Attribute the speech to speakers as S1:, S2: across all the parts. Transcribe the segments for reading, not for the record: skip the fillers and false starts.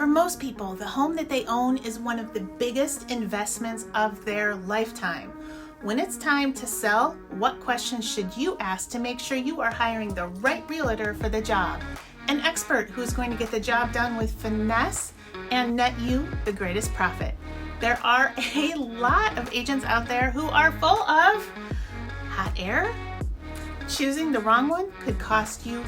S1: For most people, the home that they own is one of the biggest investments of their lifetime. When it's time to sell, what questions should you ask to make sure you are hiring the right realtor for the job? An expert who's going to get the job done with finesse and net you the greatest profit. There are a lot of agents out there who are full of hot air. Choosing the wrong one could cost you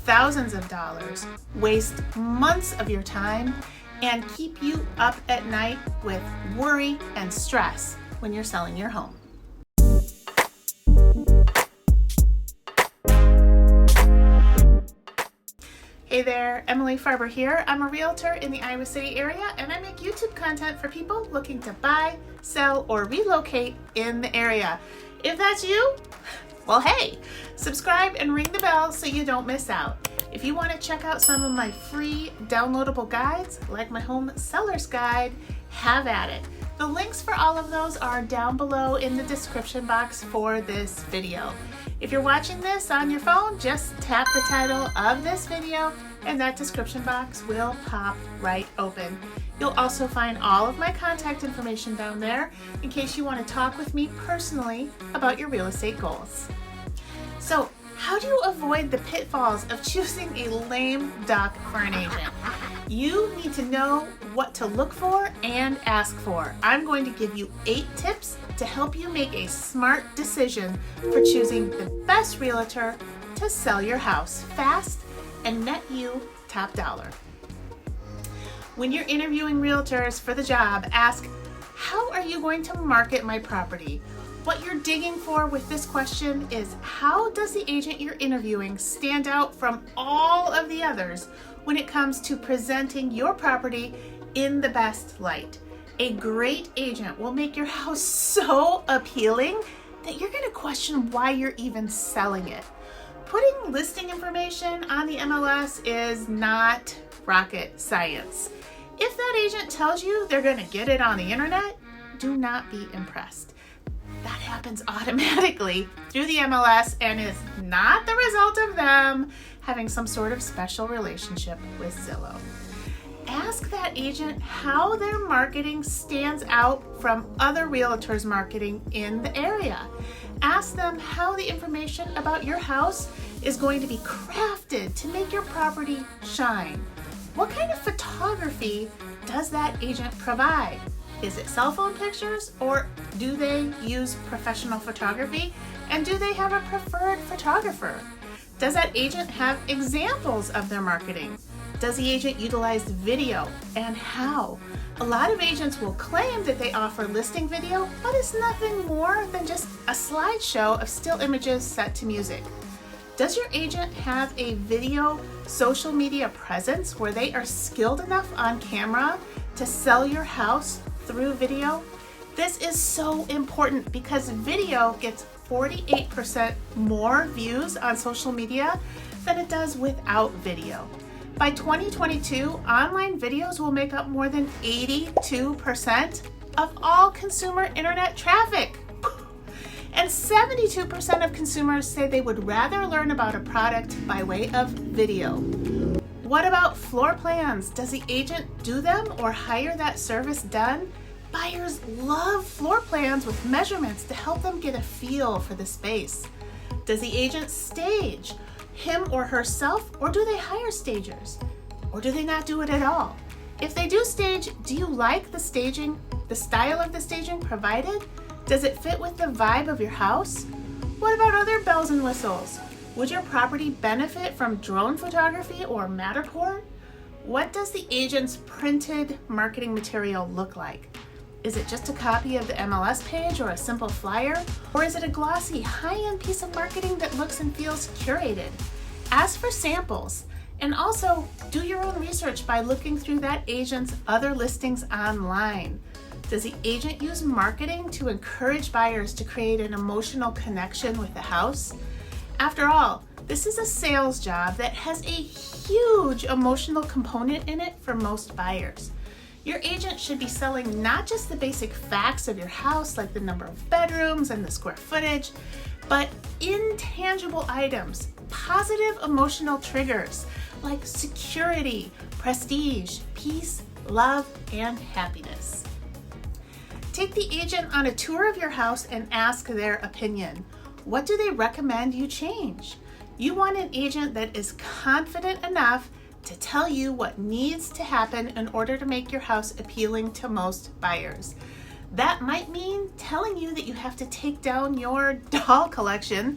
S1: thousands of dollars, waste months of your time, and keep you up at night with worry and stress when you're selling your home. Hey there, Emily Farber here. I'm a realtor in the Iowa City area, and I make YouTube content for people looking to buy, sell, or relocate in the area. If that's you, well, hey, subscribe and ring the bell so you don't miss out. If you want to check out some of my free downloadable guides, like my home seller's guide, have at it. The links for all of those are down below in the description box for this video. If you're watching this on your phone, just tap the title of this video and that description box will pop right open. You'll also find all of my contact information down there in case you want to talk with me personally about your real estate goals. So, how do you avoid the pitfalls of choosing a lame duck for an agent? You need to know what to look for and ask for. I'm going to give you 8 tips to help you make a smart decision for choosing the best realtor to sell your house fast and net you top dollar. When you're interviewing realtors for the job, ask, how are you going to market my property? What you're digging for with this question is, how does the agent you're interviewing stand out from all of the others when it comes to presenting your property in the best light? A great agent will make your house so appealing that you're going to question why you're even selling it. Putting listing information on the MLS is not rocket science. If that agent tells you they're going to get it on the internet, do not be impressed. That happens automatically through the MLS and is not the result of them having some sort of special relationship with Zillow. Ask that agent how their marketing stands out from other realtors' marketing in the area. Ask them how the information about your house is going to be crafted to make your property shine. What kind of photography does that agent provide? Is it cell phone pictures, or do they use professional photography? And do they have a preferred photographer? Does that agent have examples of their marketing? Does the agent utilize video, and how? A lot of agents will claim that they offer listing video, but it's nothing more than just a slideshow of still images set to music. Does your agent have a video social media presence where they are skilled enough on camera to sell your house through video? This is so important because video gets 48% more views on social media than it does without video. By 2022, online videos will make up more than 82% of all consumer internet traffic. And 72% of consumers say they would rather learn about a product by way of video. What about floor plans? Does the agent do them or hire that service done? Buyers love floor plans with measurements to help them get a feel for the space. Does the agent stage him or herself, or do they hire stagers? Or do they not do it at all? If they do stage, do you like the staging, the style of the staging provided? Does it fit with the vibe of your house? What about other bells and whistles? Would your property benefit from drone photography or Matterport? What does the agent's printed marketing material look like? Is it just a copy of the MLS page or a simple flyer? Or is it a glossy, high-end piece of marketing that looks and feels curated? Ask for samples, and also do your own research by looking through that agent's other listings online. Does the agent use marketing to encourage buyers to create an emotional connection with the house? After all, this is a sales job that has a huge emotional component in it for most buyers. Your agent should be selling not just the basic facts of your house, like the number of bedrooms and the square footage, but intangible items, positive emotional triggers like security, prestige, peace, love, and happiness. Take the agent on a tour of your house and ask their opinion. What do they recommend you change? You want an agent that is confident enough to tell you what needs to happen in order to make your house appealing to most buyers. That might mean telling you that you have to take down your doll collection,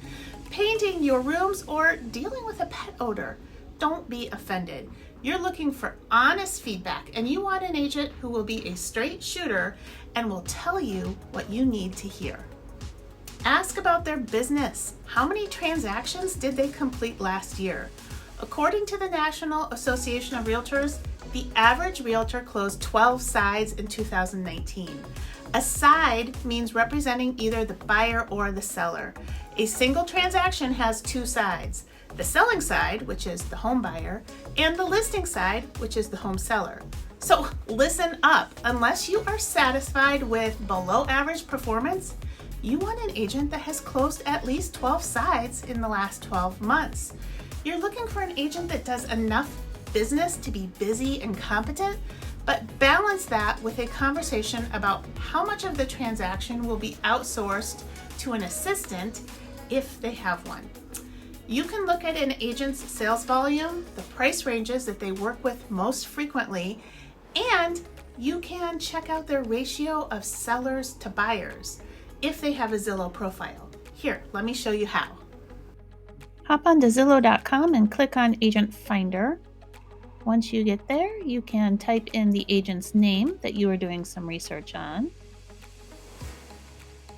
S1: painting your rooms, or dealing with a pet odor. Don't be offended. You're looking for honest feedback, and you want an agent who will be a straight shooter and will tell you what you need to hear. Ask about their business. How many transactions did they complete last year? According to the National Association of Realtors, the average realtor closed 12 sides in 2019. A side means representing either the buyer or the seller. A single transaction has two sides: the selling side, which is the home buyer, and the listing side, which is the home seller. So listen up. Unless you are satisfied with below average performance, you want an agent that has closed at least 12 sides in the last 12 months. You're looking for an agent that does enough business to be busy and competent, but balance that with a conversation about how much of the transaction will be outsourced to an assistant if they have one. You can look at an agent's sales volume, the price ranges that they work with most frequently, and you can check out their ratio of sellers to buyers if they have a Zillow profile. Here, let me show you how. Hop on to Zillow.com and click on Agent Finder. Once you get there, you can type in the agent's name that you are doing some research on.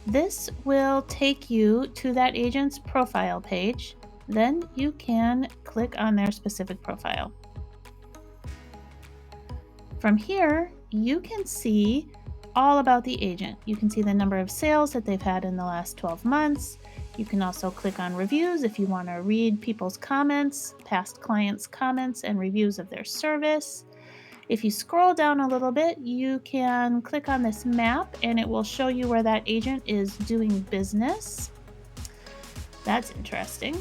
S1: This will take you to that agent's profile page. Then you can click on their specific profile. From here, you can see all about the agent. You can see the number of sales that they've had in the last 12 months. You can also click on reviews if you want to read people's comments, past clients' comments and reviews of their service. If you scroll down a little bit, you can click on this map and it will show you where that agent is doing business. That's interesting.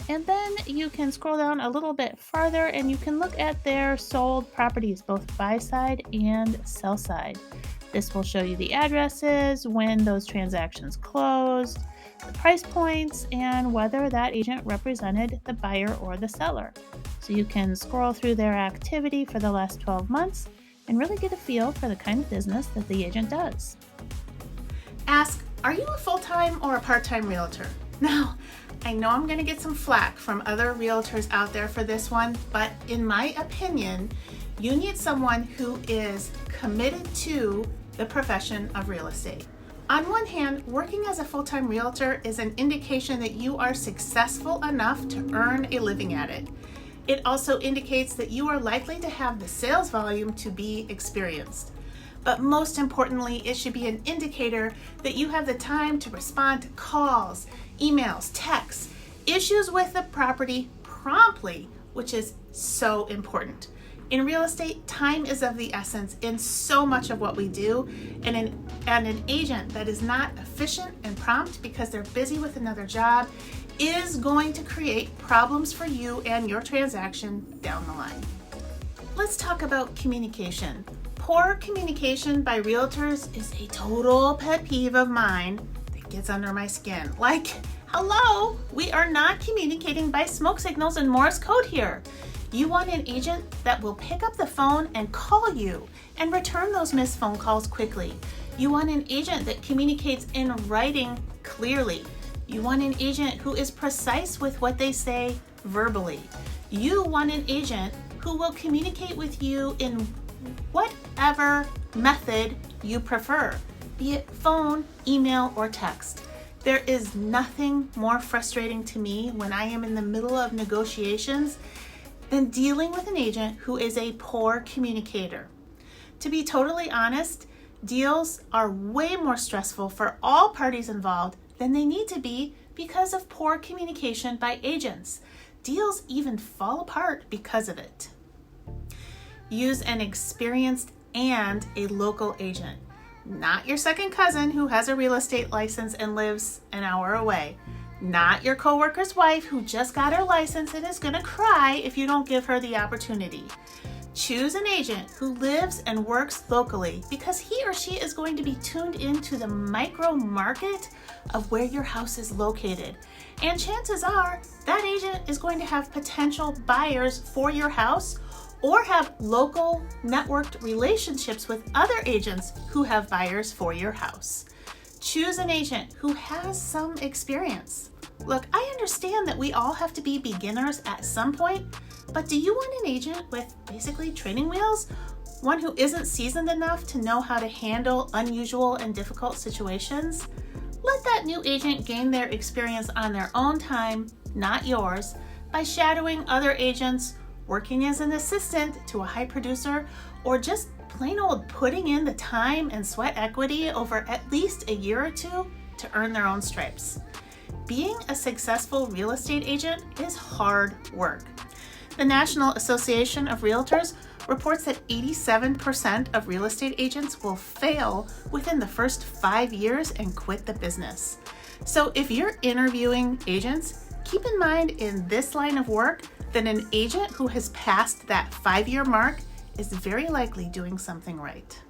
S1: And then you can scroll down a little bit farther and you can look at their sold properties, both buy side and sell side. This will show you the addresses, when those transactions closed, the price points, and whether that agent represented the buyer or the seller. So you can scroll through their activity for the last 12 months and really get a feel for the kind of business that the agent does. Ask, are you a full-time or a part-time realtor? Now, I know I'm going to get some flack from other realtors out there for this one, but in my opinion, you need someone who is committed to the profession of real estate. On one hand, working as a full-time realtor is an indication that you are successful enough to earn a living at it. It also indicates that you are likely to have the sales volume to be experienced. But most importantly, it should be an indicator that you have the time to respond to calls, emails, texts, issues with the property promptly, which is so important. In real estate, time is of the essence in so much of what we do, and an agent that is not efficient and prompt because they're busy with another job is going to create problems for you and your transaction down the line. Let's talk about communication. Poor communication by realtors is a total pet peeve of mine that gets under my skin. Like, hello, we are not communicating by smoke signals and Morse code here. You want an agent that will pick up the phone and call you and return those missed phone calls quickly. You want an agent that communicates in writing clearly. You want an agent who is precise with what they say verbally. You want an agent who will communicate with you in whatever method you prefer, be it phone, email, or text. There is nothing more frustrating to me when I am in the middle of negotiations than dealing with an agent who is a poor communicator. To be totally honest, deals are way more stressful for all parties involved than they need to be because of poor communication by agents. Deals even fall apart because of it. Use an experienced and a local agent, not your second cousin who has a real estate license and lives an hour away. Not your coworker's wife who just got her license and is going to cry if you don't give her the opportunity. Choose an agent who lives and works locally because he or she is going to be tuned into the micro market of where your house is located. And chances are that agent is going to have potential buyers for your house or have local networked relationships with other agents who have buyers for your house. Choose an agent who has some experience. Look, I understand that we all have to be beginners at some point, but do you want an agent with basically training wheels? One who isn't seasoned enough to know how to handle unusual and difficult situations? Let that new agent gain their experience on their own time, not yours, by shadowing other agents, working as an assistant to a high producer, or just plain old putting in the time and sweat equity over at least a year or two to earn their own stripes. Being a successful real estate agent is hard work. The National Association of Realtors reports that 87% of real estate agents will fail within the first 5 years and quit the business. So if you're interviewing agents, keep in mind in this line of work that an agent who has passed that 5-year mark is very likely doing something right.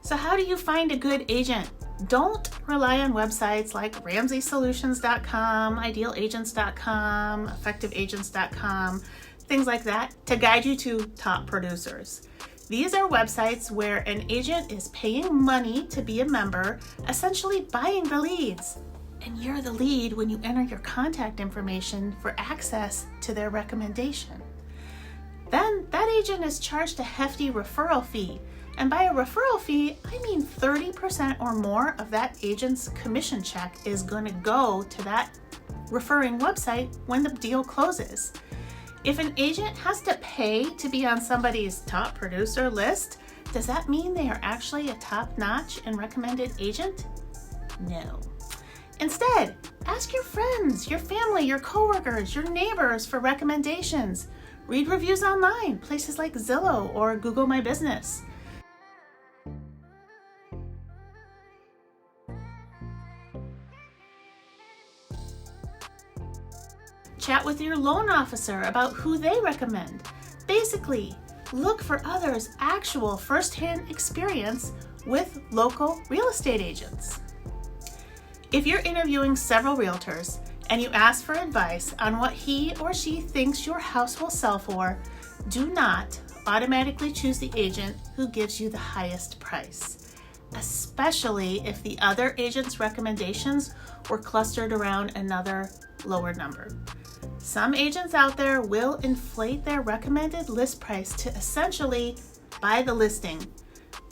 S1: So how do you find a good agent? Don't rely on websites like RamseySolutions.com, IdealAgents.com, EffectiveAgents.com, things like that to guide you to top producers. These are websites where an agent is paying money to be a member, essentially buying the leads. And you're the lead when you enter your contact information for access to their recommendation. Then that agent is charged a hefty referral fee. And by a referral fee, I mean 30% or more of that agent's commission check is going to go to that referring website when the deal closes. If an agent has to pay to be on somebody's top producer list, does that mean they are actually a top-notch and recommended agent? No. Instead, ask your friends, your family, your coworkers, your neighbors for recommendations. Read reviews online, places like Zillow or Google My Business. Chat with your loan officer about who they recommend. Basically, look for others' actual first-hand experience with local real estate agents. If you're interviewing several realtors and you ask for advice on what he or she thinks your house will sell for, do not automatically choose the agent who gives you the highest price, especially if the other agent's recommendations were clustered around another lower number. Some agents out there will inflate their recommended list price to essentially buy the listing,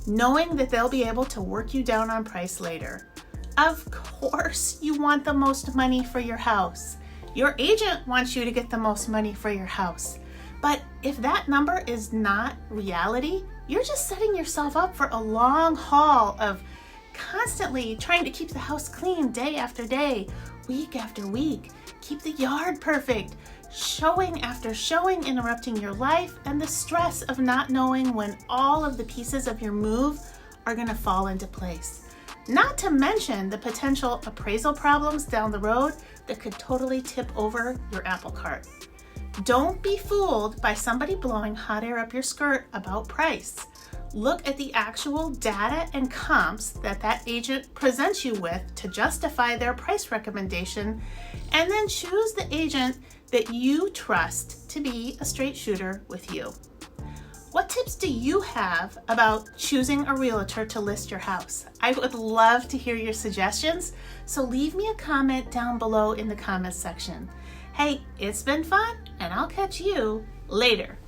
S1: knowing that they'll be able to work you down on price later. Of course, you want the most money for your house. Your agent wants you to get the most money for your house. But if that number is not reality, you're just setting yourself up for a long haul of constantly trying to keep the house clean day after day, week after week. Keep the yard perfect, showing after showing interrupting your life, and the stress of not knowing when all of the pieces of your move are going to fall into place. Not to mention the potential appraisal problems down the road that could totally tip over your apple cart. Don't be fooled by somebody blowing hot air up your skirt about price. Look at the actual data and comps that that agent presents you with to justify their price recommendation, and then choose the agent that you trust to be a straight shooter with you. What tips do you have about choosing a realtor to list your house? I would love to hear your suggestions, so leave me a comment down below in the comments section. Hey, it's been fun, and I'll catch you later.